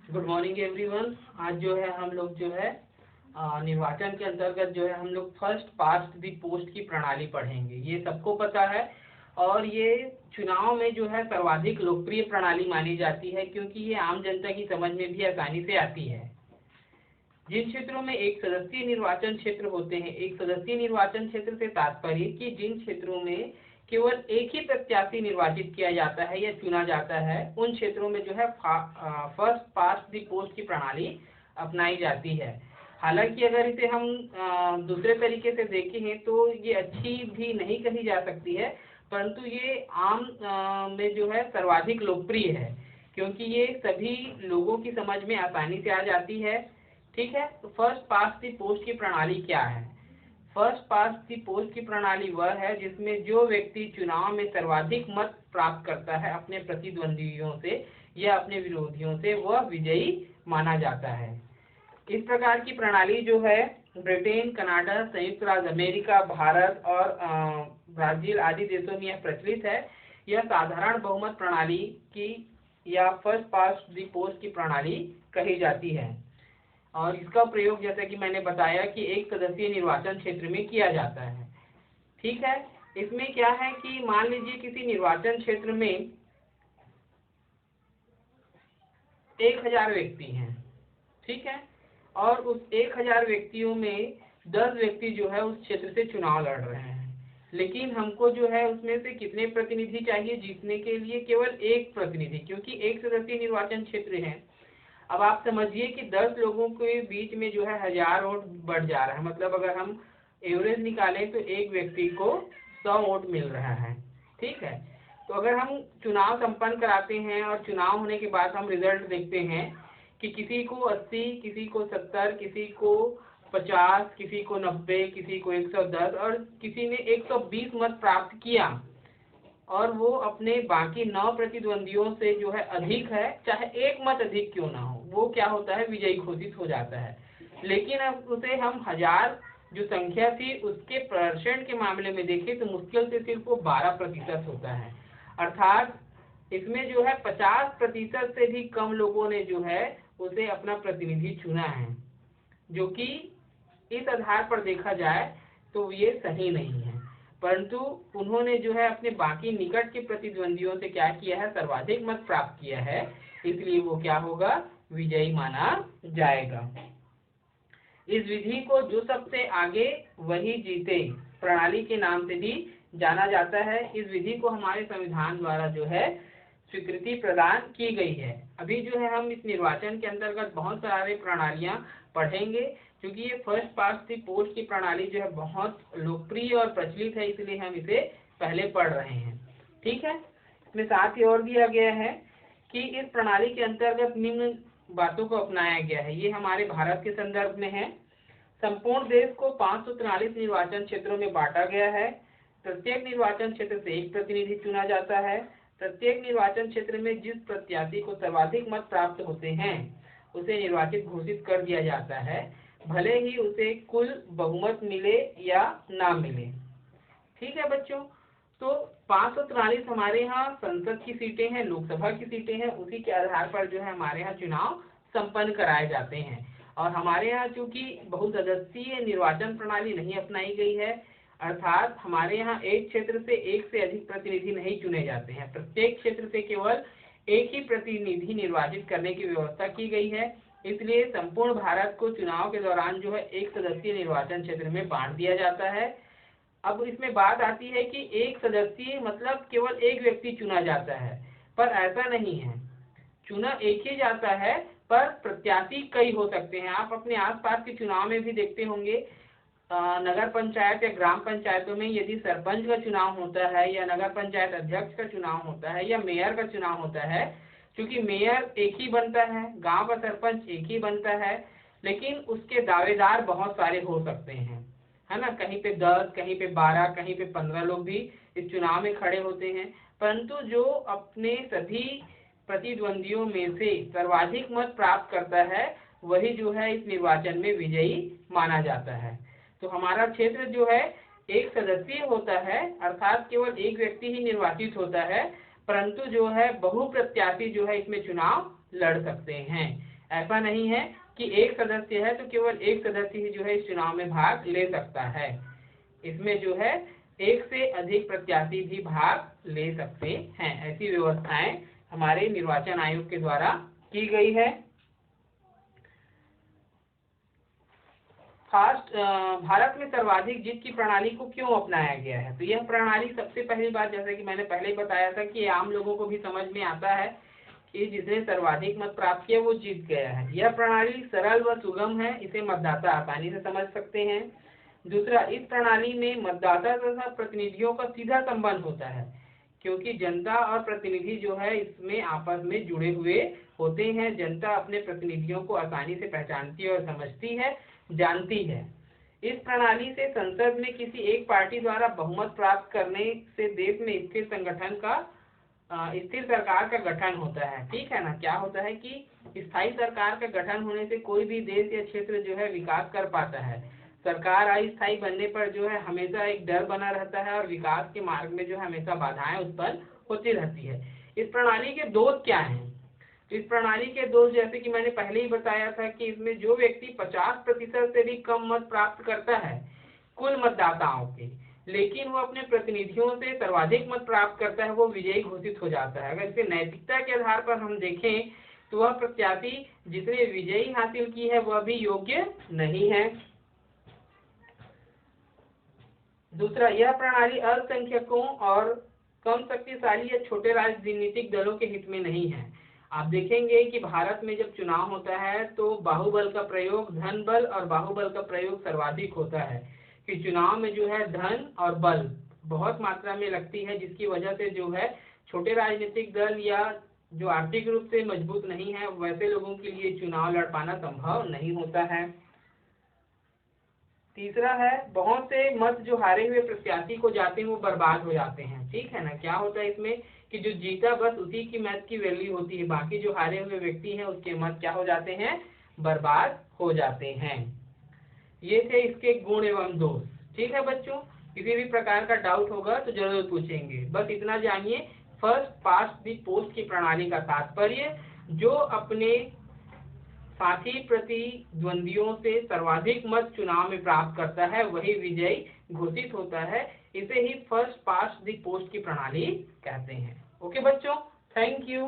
Good morning everyone. आज जो है हम लोग जो है निर्वाचन के अंतर्गत जो है हम लोग फर्स्ट पास्ट द पोस्ट की प्रणाली पढ़ेंगे। ये सबको पता है और ये चुनाव में जो है सर्वाधिक लोकप्रिय प्रणाली मानी जाती है, क्योंकि ये आम जनता की समझ में भी आसानी से आती है। जिन क्षेत्रों में एक सदस्यीय निर्वाचन क्षेत्र होते हैं, एक सदस्यीय निर्वाचन क्षेत्र से तात्पर्य कि जिन क्षेत्रों में केवल एक ही प्रत्याशी निर्वाचित किया जाता है या चुना जाता है, उन क्षेत्रों में जो है फर्स्ट पास्ट द पोस्ट की प्रणाली अपनाई जाती है। हालांकि अगर इसे हम दूसरे तरीके से देखें तो ये अच्छी भी नहीं कही जा सकती है, परंतु ये आम में जो है सर्वाधिक लोकप्रिय है, क्योंकि ये सभी लोगों की समझ में आसानी से आ जाती है। ठीक है, तो फर्स्ट पास्ट द पोस्ट की प्रणाली क्या है? फर्स्ट पास्ट द पोस्ट की प्रणाली वह है जिसमें जो व्यक्ति चुनाव में सर्वाधिक मत प्राप्त करता है अपने प्रतिद्वंदियों से या अपने विरोधियों से, वह विजयी माना जाता है। इस प्रकार की प्रणाली जो है ब्रिटेन, कनाडा, संयुक्त राज्य अमेरिका, भारत और ब्राजील आदि देशों में यह प्रचलित है। यह साधारण बहुमत प्रणाली की या फर्स्ट पास्ट द पोस्ट की प्रणाली कही जाती है और इसका प्रयोग जैसा कि मैंने बताया कि एक सदस्यीय निर्वाचन क्षेत्र में किया जाता है। ठीक है, इसमें क्या है कि मान लीजिए किसी निर्वाचन क्षेत्र में 1000 व्यक्ति हैं। ठीक है, और उस 1000 व्यक्तियों में 10 व्यक्ति जो है उस क्षेत्र से चुनाव लड़ रहे हैं, लेकिन हमको जो है उसमें से कितने प्रतिनिधि चाहिए जीतने के लिए? केवल एक प्रतिनिधि, क्योंकि एक सदस्यीय निर्वाचन क्षेत्र है। अब आप समझिए कि 10 लोगों के बीच में जो है 1000 वोट बढ़ जा रहा है, मतलब अगर हम एवरेज निकालें तो एक व्यक्ति को 100 वोट मिल रहा है। ठीक है, तो अगर हम चुनाव संपन्न कराते हैं और चुनाव होने के बाद हम रिजल्ट देखते हैं कि किसी को 80, किसी को 70, किसी को 50, किसी को 90, किसी को 110 और किसी ने 120 मत प्राप्त किया और वो अपने बाकी 9 प्रतिद्वंदियों से जो है अधिक है, चाहे एक मत अधिक क्यों ना हो, वो क्या होता है? विजयी घोषित हो जाता है। लेकिन अब उसे हम 1000 जो संख्या थी उसके प्रदर्शन के मामले में देखें तो मुश्किल से सिर्फ वो 12% होता है। अर्थात इसमें जो है 50% से भी कम लोगों ने जो है उसे अपना प्रतिनिधि चुना है, जो कि इस आधार पर देखा जाए तो ये सही नहीं है। परंतु उन्होंने जो है अपने बाकी निकट के प्रतिद्वंदियों से क्या किया है? सर्वाधिक मत प्राप्त किया है, इसलिए वो क्या होगा? विजयी माना जाएगा। इस विधि को जो सबसे आगे वही जीते प्रणाली के नाम से भी जाना जाता है। इस विधि को हमारे संविधान द्वारा जो है स्वीकृति प्रदान की गई है। अभी जो है हम इस निर्वाचन के अंतर्गत बहुत सारे प्रणालियां पढ़ेंगे, क्योंकि ये फर्स्ट पास्ट द पोस्ट की प्रणाली जो है बहुत लोकप्रिय और प्रचलित है, इसलिए हम इसे पहले पढ़ रहे हैं। ठीक है, इसमें साथ ही और दिया गया है कि इस प्रणाली के अंतर्गत निम्न बातों को अपनाया गया है। ये हमारे भारत के संदर्भ में है। संपूर्ण देश को 543 निर्वाचन क्षेत्रों में बांटा गया है। प्रत्येक निर्वाचन क्षेत्र से एक प्रतिनिधि चुना जाता है। प्रत्येक निर्वाचन क्षेत्र में जिस प्रत्याशी को सर्वाधिक मत प्राप्त होते हैं उसे निर्वाचित घोषित कर दिया जाता है, भले ही उसे कुल बहुमत मिले या ना मिले। ठीक है बच्चों, तो 543 हमारे यहाँ संसद की सीटें हैं, लोकसभा की सीटें हैं, उसी के आधार पर जो है हमारे यहाँ चुनाव संपन्न कराए जाते हैं। और हमारे यहाँ चूंकि बहुसदस्यीय निर्वाचन प्रणाली नहीं अपनाई गई है, अर्थात हमारे यहाँ एक क्षेत्र से एक से अधिक प्रतिनिधि नहीं चुने जाते हैं, प्रत्येक क्षेत्र से केवल एक ही प्रतिनिधि निर्वाचित करने की व्यवस्था की गई है। इसलिए संपूर्ण भारत को चुनाव के दौरान जो है एक सदस्यीय निर्वाचन क्षेत्र में बांट दिया जाता है। अब इसमें बात आती है कि एक सदस्यीय मतलब केवल एक व्यक्ति चुना जाता है, पर ऐसा नहीं है। चुना एक ही जाता है, पर प्रत्याशी कई हो सकते हैं। आप अपने आसपास के चुनाव में भी देखते होंगे, नगर पंचायत या ग्राम पंचायतों में यदि सरपंच का चुनाव होता है या नगर पंचायत अध्यक्ष का चुनाव होता है या मेयर का चुनाव होता है, क्योंकि मेयर एक ही बनता है, गांव का सरपंच एक ही बनता है, लेकिन उसके दावेदार बहुत सारे हो सकते हैं, है ना। कहीं पे 10, कहीं पे 12, कहीं पे 15 लोग भी इस चुनाव में खड़े होते हैं, परंतु जो अपने सभी प्रतिद्वंदियों में से सर्वाधिक मत प्राप्त करता है वही जो है इस निर्वाचन में विजयी माना जाता है। तो हमारा क्षेत्र जो है एक सदस्यीय होता है, अर्थात केवल एक व्यक्ति ही निर्वाचित होता है, परंतु जो है बहु प्रत्याशी जो है इसमें चुनाव लड़ सकते हैं। ऐसा नहीं है कि एक सदस्य है तो केवल एक सदस्य ही जो है इस चुनाव में भाग ले सकता है। इसमें जो है एक से अधिक प्रत्याशी भी भाग ले सकते हैं। ऐसी व्यवस्थाएं हमारे निर्वाचन आयोग के द्वारा की गई है। भारत में सर्वाधिक जीत की प्रणाली को क्यों अपनाया गया है? तो यह प्रणाली सबसे पहली बात, जैसे कि मैंने पहले ही बताया था कि आम लोगों को भी समझ में आता है कि जिसने सर्वाधिक मत प्राप्त किया वो जीत गया है। यह प्रणाली सरल व सुगम है, इसे मतदाता आसानी से समझ सकते हैं। दूसरा, इस प्रणाली में मतदाता तथा प्रतिनिधियों का सीधा संबंध होता है, क्योंकि जनता और प्रतिनिधि जो है इसमें आपस में जुड़े हुए होते हैं। जनता अपने प्रतिनिधियों को आसानी से पहचानती है और समझती है, जानती है। इस प्रणाली से संसद में किसी एक पार्टी द्वारा बहुमत प्राप्त करने से देश में स्थिर सरकार का गठन होता है। ठीक है ना? क्या होता है कि स्थायी सरकार का गठन होने से कोई भी देश या क्षेत्र जो है विकास कर पाता है। सरकार अस्थायी बनने पर जो है हमेशा एक डर बना रहता है और विकास के मार्ग में जो है हमेशा बाधाएं उत्पन्न होती रहती है। इस प्रणाली के दोष क्या हैं? इस प्रणाली के दोष, जैसे कि मैंने पहले ही बताया था कि इसमें जो व्यक्ति 50% से भी कम मत प्राप्त करता है कुल मतदाताओं के, लेकिन वो अपने प्रतिनिधियों से सर्वाधिक मत प्राप्त करता है, वो विजयी घोषित हो जाता है। अगर इसे नैतिकता के आधार पर हम देखें तो वह प्रत्याशी जिसने विजयी हासिल की है वह भी योग्य नहीं है। दूसरा, यह प्रणाली अल्पसंख्यकों और कम शक्तिशाली या छोटे राजनीतिक दलों के हित में नहीं है। आप देखेंगे कि भारत में जब चुनाव होता है तो बाहुबल का प्रयोग, धन बल और बाहुबल का प्रयोग सर्वाधिक होता है, कि चुनाव में जो है धन और बल बहुत मात्रा में लगती है, जिसकी वजह से जो है छोटे राजनीतिक दल या जो आर्थिक रूप से मजबूत नहीं है वैसे लोगों के लिए चुनाव लड़ पाना संभव नहीं होता है। तीसरा है, बहुत से मत जो हारे हुए प्रत्याशी को जाते हैं वो बर्बाद हो जाते हैं। ठीक है ना? क्या होता है इसमें कि जो जीता बस उसी की मत की वैल्यू होती है, बाकी जो हारे हुए व्यक्ति हैं उसके मत क्या हो जाते हैं? बर्बाद हो जाते हैं। ये थे इसके गुण एवं दोष। ठीक है बच्चों, किसी भी प्रकार का डाउट होगा तो जरूर पूछेंगे। बस इतना जानिए, फर्स्ट पास्ट द पोस्ट की प्रणाली का तात्पर्य जो अपने साथी प्रतिद्वंदियों से सर्वाधिक मत चुनाव में प्राप्त करता है वही विजयी घोषित होता है। इसे ही फर्स्ट पास्ट द पोस्ट की प्रणाली कहते हैं। ओके बच्चों, थैंक यू।